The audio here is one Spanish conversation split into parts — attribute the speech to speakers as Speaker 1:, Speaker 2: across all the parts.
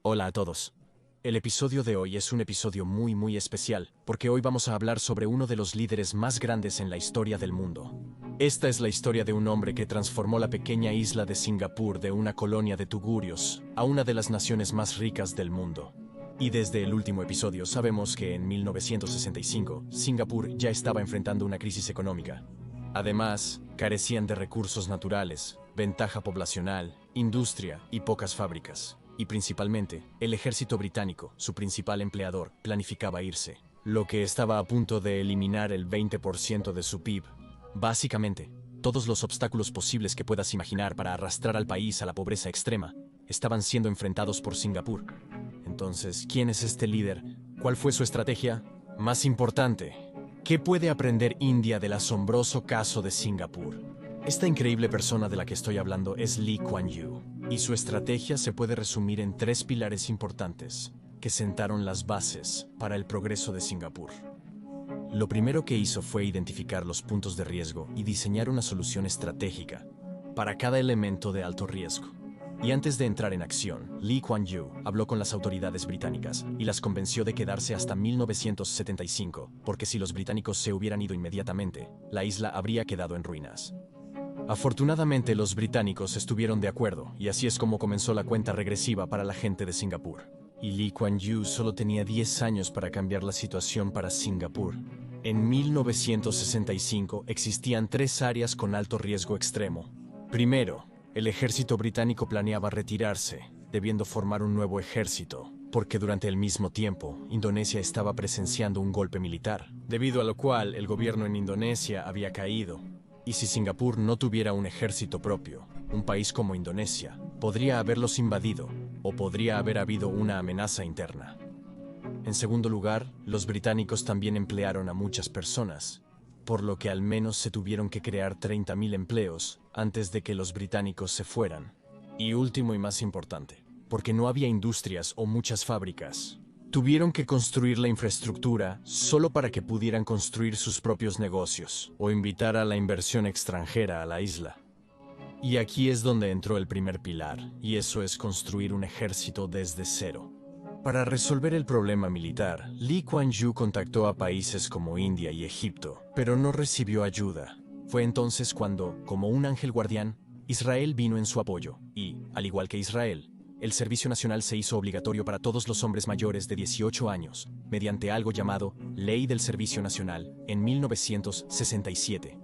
Speaker 1: Hola a todos. El episodio de hoy es un episodio muy especial, porque hoy vamos a hablar sobre uno de los líderes más grandes en la historia del mundo. Esta es la historia de un hombre que transformó la pequeña isla de Singapur de una colonia de tugurios a una de las naciones más ricas del mundo. Y desde el último episodio sabemos que en 1965, Singapur ya estaba enfrentando una crisis económica. Además, carecían de recursos naturales, ventaja poblacional, industria y pocas fábricas. Y principalmente, el ejército británico, su principal empleador, planificaba irse, lo que estaba a punto de eliminar el 20% de su PIB. Básicamente, todos los obstáculos posibles que puedas imaginar para arrastrar al país a la pobreza extrema estaban siendo enfrentados por Singapur. Entonces, ¿quién es este líder? ¿Cuál fue su estrategia? Más importante, ¿qué puede aprender India del asombroso caso de Singapur? Esta increíble persona de la que estoy hablando es Lee Kuan Yew, y su estrategia se puede resumir en 3 pilares importantes que sentaron las bases para el progreso de Singapur. Lo primero que hizo fue identificar los puntos de riesgo y diseñar una solución estratégica para cada elemento de alto riesgo. Y antes de entrar en acción, Lee Kuan Yew habló con las autoridades británicas y las convenció de quedarse hasta 1975, porque si los británicos se hubieran ido inmediatamente, la isla habría quedado en ruinas. Afortunadamente, los británicos estuvieron de acuerdo, y así es como comenzó la cuenta regresiva para la gente de Singapur. Y Lee Kuan Yew solo tenía 10 años para cambiar la situación para Singapur. En 1965 existían 3 áreas con alto riesgo extremo. Primero, el ejército británico planeaba retirarse, debiendo formar un nuevo ejército, porque durante el mismo tiempo, Indonesia estaba presenciando un golpe militar, debido a lo cual el gobierno en Indonesia había caído. Y si Singapur no tuviera un ejército propio, un país como Indonesia podría haberlos invadido, o podría haber habido una amenaza interna. En segundo lugar, los británicos también emplearon a muchas personas, por lo que al menos se tuvieron que crear 30.000 empleos antes de que los británicos se fueran. Y último y más importante, porque no había industrias o muchas fábricas. Tuvieron que construir la infraestructura solo para que pudieran construir sus propios negocios o invitar a la inversión extranjera a la isla. Y aquí es donde entró el primer pilar, y eso es construir un ejército desde cero. Para resolver el problema militar, Lee Kuan Yew contactó a países como India y Egipto, pero no recibió ayuda. Fue entonces cuando, como un ángel guardián, Israel vino en su apoyo y, al igual que Israel, el servicio nacional se hizo obligatorio para todos los hombres mayores de 18 años, mediante algo llamado Ley del Servicio Nacional, en 1967.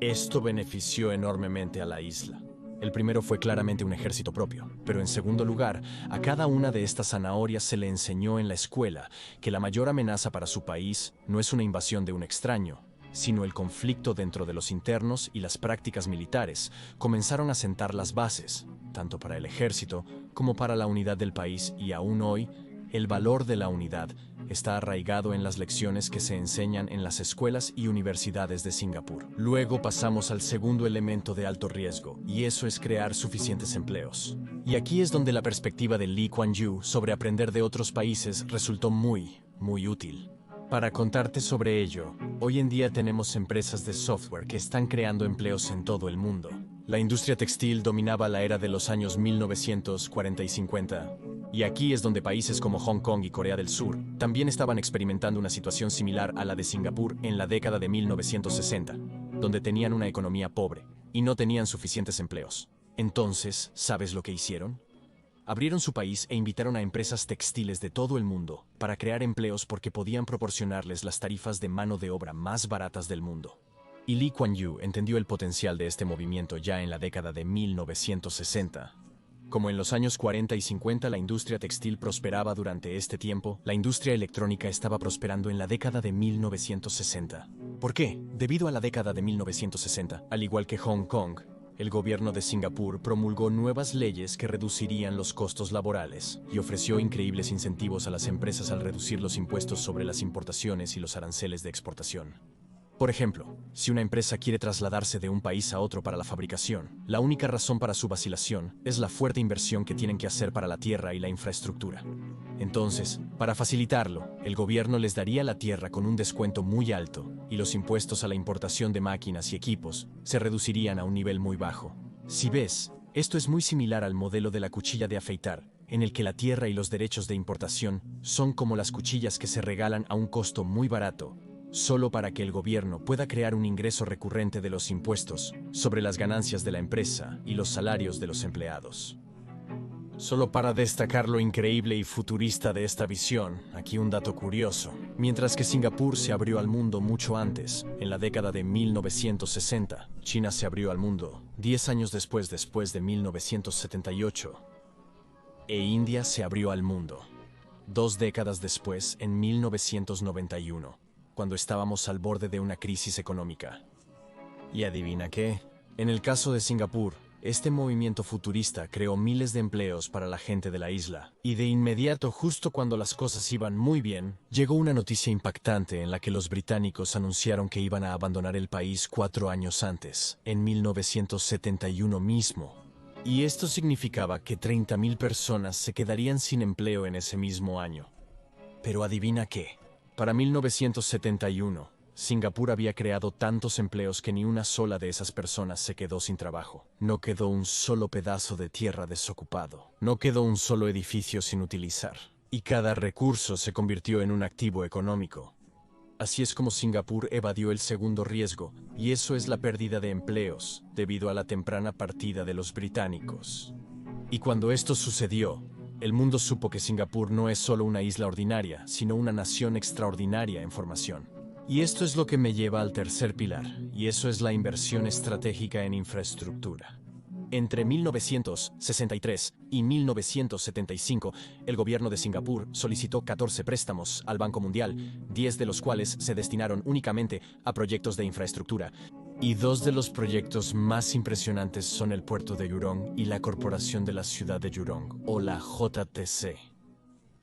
Speaker 1: Esto benefició enormemente a la isla. El primero fue claramente un ejército propio, pero en segundo lugar, a cada una de estas zanahorias se le enseñó en la escuela que la mayor amenaza para su país no es una invasión de un extraño, sino el conflicto dentro de los internos, y las prácticas militares comenzaron a sentar las bases, tanto para el ejército como para la unidad del país, y aún hoy, el valor de la unidad está arraigado en las lecciones que se enseñan en las escuelas y universidades de Singapur. Luego pasamos al segundo elemento de alto riesgo, y eso es crear suficientes empleos. Y aquí es donde la perspectiva de Lee Kuan Yew sobre aprender de otros países resultó muy útil. Para contarte sobre ello, hoy en día tenemos empresas de software que están creando empleos en todo el mundo. La industria textil dominaba la era de los años 1940 y 50, y aquí es donde países como Hong Kong y Corea del Sur también estaban experimentando una situación similar a la de Singapur en la década de 1960, donde tenían una economía pobre y no tenían suficientes empleos. Entonces, ¿sabes lo que hicieron? Abrieron su país e invitaron a empresas textiles de todo el mundo para crear empleos porque podían proporcionarles las tarifas de mano de obra más baratas del mundo. Y Lee Kuan Yew entendió el potencial de este movimiento ya en la década de 1960. Como en los años 40 y 50 la industria textil prosperaba durante este tiempo, la industria electrónica estaba prosperando en la década de 1960. ¿Por qué? Debido a la década de 1960, al igual que Hong Kong, el gobierno de Singapur promulgó nuevas leyes que reducirían los costos laborales y ofreció increíbles incentivos a las empresas al reducir los impuestos sobre las importaciones y los aranceles de exportación. Por ejemplo, si una empresa quiere trasladarse de un país a otro para la fabricación, la única razón para su vacilación es la fuerte inversión que tienen que hacer para la tierra y la infraestructura. Entonces, para facilitarlo, el gobierno les daría la tierra con un descuento muy alto y los impuestos a la importación de máquinas y equipos se reducirían a un nivel muy bajo. Si ves, esto es muy similar al modelo de la cuchilla de afeitar, en el que la tierra y los derechos de importación son como las cuchillas que se regalan a un costo muy barato, solo para que el gobierno pueda crear un ingreso recurrente de los impuestos sobre las ganancias de la empresa y los salarios de los empleados. Solo para destacar lo increíble y futurista de esta visión, aquí un dato curioso. Mientras que Singapur se abrió al mundo mucho antes, en la década de 1960, China se abrió al mundo 10 años después de 1978, e India se abrió al mundo 2 décadas después, en 1991, cuando estábamos al borde de una crisis económica. ¿Y adivina qué? En el caso de Singapur, este movimiento futurista creó miles de empleos para la gente de la isla. Y de inmediato, justo cuando las cosas iban muy bien, llegó una noticia impactante en la que los británicos anunciaron que iban a abandonar el país 4 años antes, en 1971 mismo. Y esto significaba que 30.000 personas se quedarían sin empleo en ese mismo año. Pero adivina qué. Para 1971, Singapur había creado tantos empleos que ni una sola de esas personas se quedó sin trabajo. No quedó un solo pedazo de tierra desocupado. No quedó un solo edificio sin utilizar. Y cada recurso se convirtió en un activo económico. Así es como Singapur evadió el segundo riesgo, y eso es la pérdida de empleos, debido a la temprana partida de los británicos. Y cuando esto sucedió, el mundo supo que Singapur no es solo una isla ordinaria, sino una nación extraordinaria en formación. Y esto es lo que me lleva al tercer pilar, y eso es la inversión estratégica en infraestructura. Entre 1963 y 1975, el gobierno de Singapur solicitó 14 préstamos al Banco Mundial, 10 de los cuales se destinaron únicamente a proyectos de infraestructura. Y 2 de los proyectos más impresionantes son el puerto de Jurong y la Corporación de la Ciudad de Jurong, o la JTC.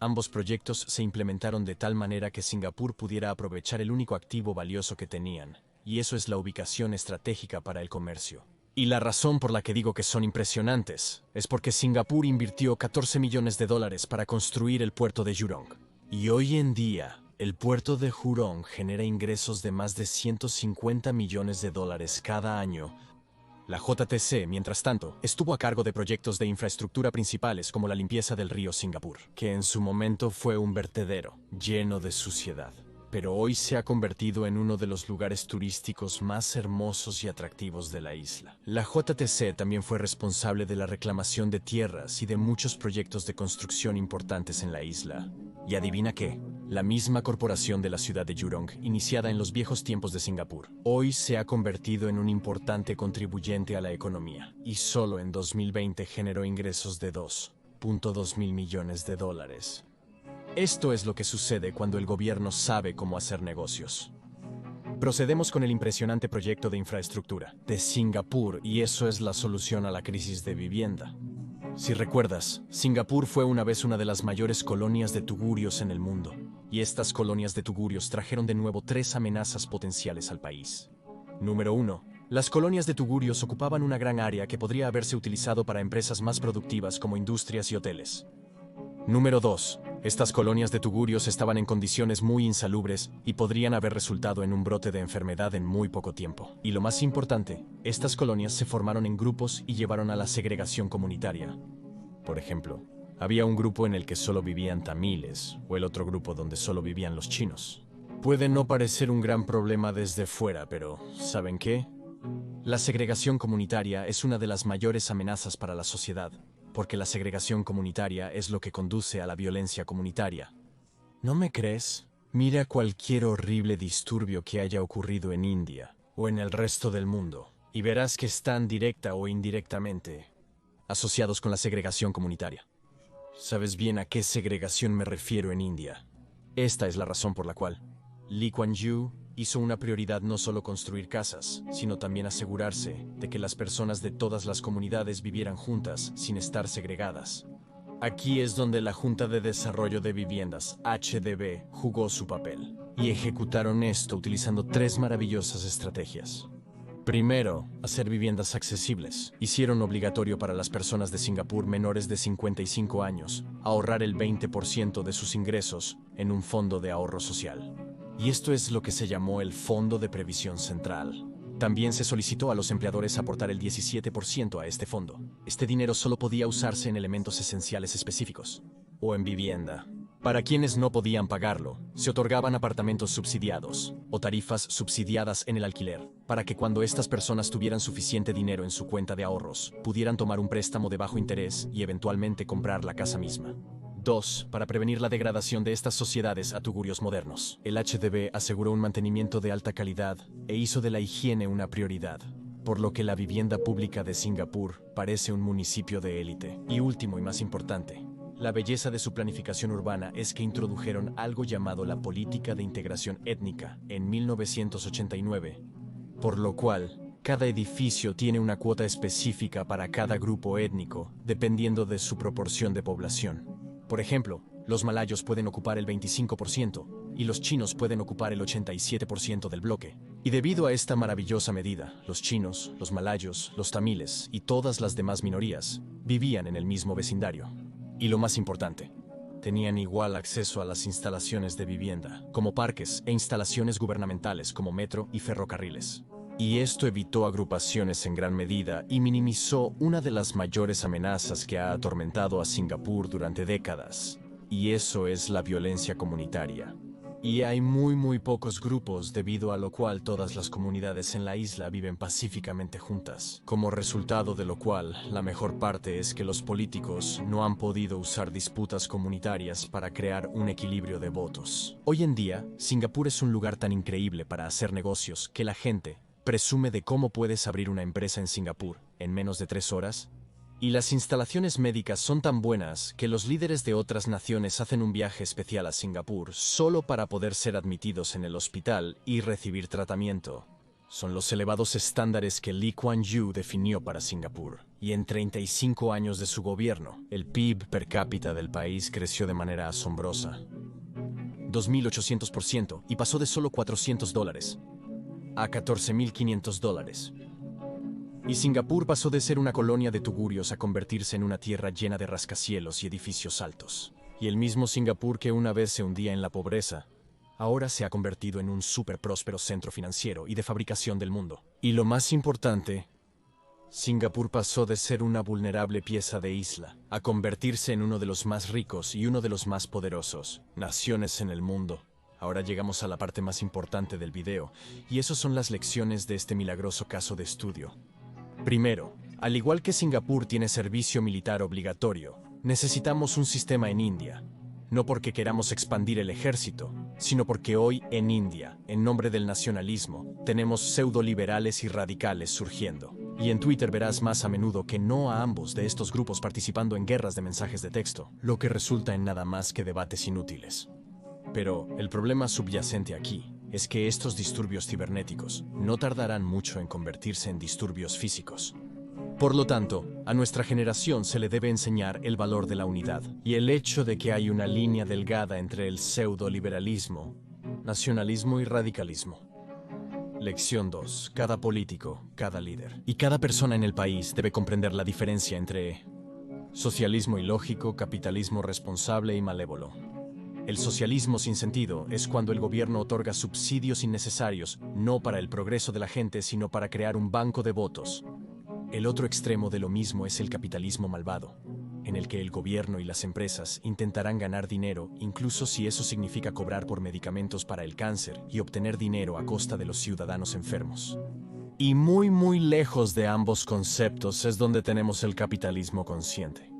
Speaker 1: Ambos proyectos se implementaron de tal manera que Singapur pudiera aprovechar el único activo valioso que tenían, y eso es la ubicación estratégica para el comercio. Y la razón por la que digo que son impresionantes es porque Singapur invirtió 14 millones de dólares para construir el puerto de Jurong. Y hoy en día, el puerto de Jurong genera ingresos de más de 150 millones de dólares cada año. La JTC, mientras tanto, estuvo a cargo de proyectos de infraestructura principales como la limpieza del río Singapur, que en su momento fue un vertedero lleno de suciedad, pero hoy se ha convertido en uno de los lugares turísticos más hermosos y atractivos de la isla. La JTC también fue responsable de la reclamación de tierras y de muchos proyectos de construcción importantes en la isla. Y adivina qué, la misma corporación de la ciudad de Jurong, iniciada en los viejos tiempos de Singapur, hoy se ha convertido en un importante contribuyente a la economía, y solo en 2020 generó ingresos de 2.2 mil millones de dólares. Esto es lo que sucede cuando el gobierno sabe cómo hacer negocios. Procedemos con el impresionante proyecto de infraestructura de Singapur, y eso es la solución a la crisis de vivienda. Si recuerdas, Singapur fue una vez una de las mayores colonias de tugurios en el mundo, y estas colonias de tugurios trajeron de nuevo 3 amenazas potenciales al país. Número 1. Las colonias de tugurios ocupaban una gran área que podría haberse utilizado para empresas más productivas como industrias y hoteles. Número 2. Estas colonias de tugurios estaban en condiciones muy insalubres y podrían haber resultado en un brote de enfermedad en muy poco tiempo. Y lo más importante, estas colonias se formaron en grupos y llevaron a la segregación comunitaria. Por ejemplo, había un grupo en el que solo vivían tamiles, o el otro grupo donde solo vivían los chinos. Puede no parecer un gran problema desde fuera, pero ¿saben qué? La segregación comunitaria es una de las mayores amenazas para la sociedad, porque la segregación comunitaria es lo que conduce a la violencia comunitaria. ¿No me crees? Mira cualquier horrible disturbio que haya ocurrido en India o en el resto del mundo, y verás que están directa o indirectamente asociados con la segregación comunitaria. ¿Sabes bien a qué segregación me refiero en India? Esta es la razón por la cual Lee Kuan Yew hizo una prioridad no solo construir casas, sino también asegurarse de que las personas de todas las comunidades vivieran juntas sin estar segregadas. Aquí es donde la Junta de Desarrollo de Viviendas, HDB, jugó su papel, y ejecutaron esto utilizando 3 maravillosas estrategias. Primero, hacer viviendas accesibles. Hicieron obligatorio para las personas de Singapur menores de 55 años ahorrar el 20% de sus ingresos en un fondo de ahorro social. Y esto es lo que se llamó el Fondo de Previsión Central. También se solicitó a los empleadores aportar el 17% a este fondo. Este dinero solo podía usarse en elementos esenciales específicos, o en vivienda. Para quienes no podían pagarlo, se otorgaban apartamentos subsidiados o tarifas subsidiadas en el alquiler, para que cuando estas personas tuvieran suficiente dinero en su cuenta de ahorros, pudieran tomar un préstamo de bajo interés y eventualmente comprar la casa misma. 2. Para prevenir la degradación de estas sociedades a tugurios modernos. El HDB aseguró un mantenimiento de alta calidad e hizo de la higiene una prioridad, por lo que la vivienda pública de Singapur parece un municipio de élite. Y último y más importante, la belleza de su planificación urbana es que introdujeron algo llamado la política de integración étnica en 1989, por lo cual cada edificio tiene una cuota específica para cada grupo étnico, dependiendo de su proporción de población. Por ejemplo, los malayos pueden ocupar el 25% y los chinos pueden ocupar el 87% del bloque. Y debido a esta maravillosa medida, los chinos, los malayos, los tamiles y todas las demás minorías vivían en el mismo vecindario. Y lo más importante, tenían igual acceso a las instalaciones de vivienda, como parques e instalaciones gubernamentales como metro y ferrocarriles. Y esto evitó agrupaciones en gran medida y minimizó una de las mayores amenazas que ha atormentado a Singapur durante décadas, y eso es la violencia comunitaria. Y hay muy pocos grupos, debido a lo cual todas las comunidades en la isla viven pacíficamente juntas. Como resultado de lo cual, la mejor parte es que los políticos no han podido usar disputas comunitarias para crear un equilibrio de votos. Hoy en día, Singapur es un lugar tan increíble para hacer negocios que la gente presume de cómo puedes abrir una empresa en Singapur en menos de 3 horas. Y las instalaciones médicas son tan buenas que los líderes de otras naciones hacen un viaje especial a Singapur solo para poder ser admitidos en el hospital y recibir tratamiento. Son los elevados estándares que Lee Kuan Yew definió para Singapur. Y en 35 años de su gobierno, el PIB per cápita del país creció de manera asombrosa. 2.800% y pasó de solo $400 a $14.500. Y Singapur pasó de ser una colonia de tugurios a convertirse en una tierra llena de rascacielos y edificios altos. Y el mismo Singapur que una vez se hundía en la pobreza, ahora se ha convertido en un súper próspero centro financiero y de fabricación del mundo. Y lo más importante, Singapur pasó de ser una vulnerable pieza de isla a convertirse en uno de los más ricos y uno de los más poderosos naciones en el mundo. Ahora llegamos a la parte más importante del video, y eso son las lecciones de este milagroso caso de estudio. Primero, al igual que Singapur tiene servicio militar obligatorio, necesitamos un sistema en India. No porque queramos expandir el ejército, sino porque hoy en India, en nombre del nacionalismo, tenemos pseudoliberales y radicales surgiendo. Y en Twitter verás más a menudo que no a ambos de estos grupos participando en guerras de mensajes de texto, lo que resulta en nada más que debates inútiles. Pero el problema subyacente aquí es que estos disturbios cibernéticos no tardarán mucho en convertirse en disturbios físicos. Por lo tanto, a nuestra generación se le debe enseñar el valor de la unidad y el hecho de que hay una línea delgada entre el pseudoliberalismo, nacionalismo y radicalismo. Lección 2. Cada político, cada líder y cada persona en el país debe comprender la diferencia entre socialismo ilógico, capitalismo responsable y malévolo. El socialismo sin sentido es cuando el gobierno otorga subsidios innecesarios, no para el progreso de la gente, sino para crear un banco de votos. El otro extremo de lo mismo es el capitalismo malvado, en el que el gobierno y las empresas intentarán ganar dinero, incluso si eso significa cobrar por medicamentos para el cáncer y obtener dinero a costa de los ciudadanos enfermos. Y muy lejos de ambos conceptos es donde tenemos el capitalismo consciente,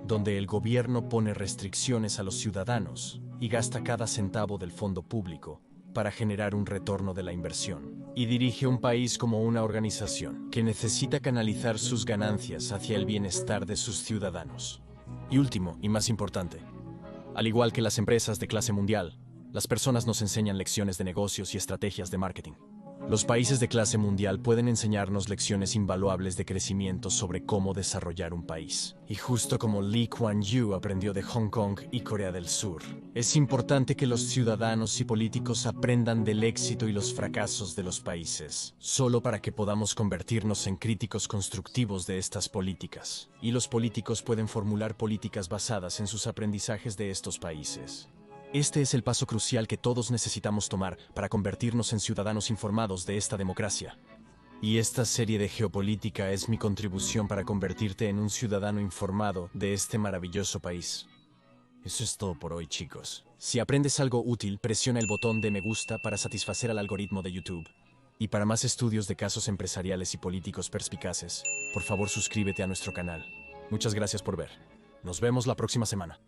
Speaker 1: donde el gobierno pone restricciones a los ciudadanos y gasta cada centavo del fondo público para generar un retorno de la inversión, y dirige un país como una organización que necesita canalizar sus ganancias hacia el bienestar de sus ciudadanos. Y último, y más importante, al igual que las empresas de clase mundial, las personas nos enseñan lecciones de negocios y estrategias de marketing. Los países de clase mundial pueden enseñarnos lecciones invaluables de crecimiento sobre cómo desarrollar un país. Y justo como Lee Kuan Yew aprendió de Hong Kong y Corea del Sur, es importante que los ciudadanos y políticos aprendan del éxito y los fracasos de los países, solo para que podamos convertirnos en críticos constructivos de estas políticas. Y los políticos pueden formular políticas basadas en sus aprendizajes de estos países. Este es el paso crucial que todos necesitamos tomar para convertirnos en ciudadanos informados de esta democracia. Y esta serie de geopolítica es mi contribución para convertirte en un ciudadano informado de este maravilloso país. Eso es todo por hoy, chicos. Si aprendes algo útil, presiona el botón de me gusta para satisfacer al algoritmo de YouTube. Y para más estudios de casos empresariales y políticos perspicaces, por favor suscríbete a nuestro canal. Muchas gracias por ver. Nos vemos la próxima semana.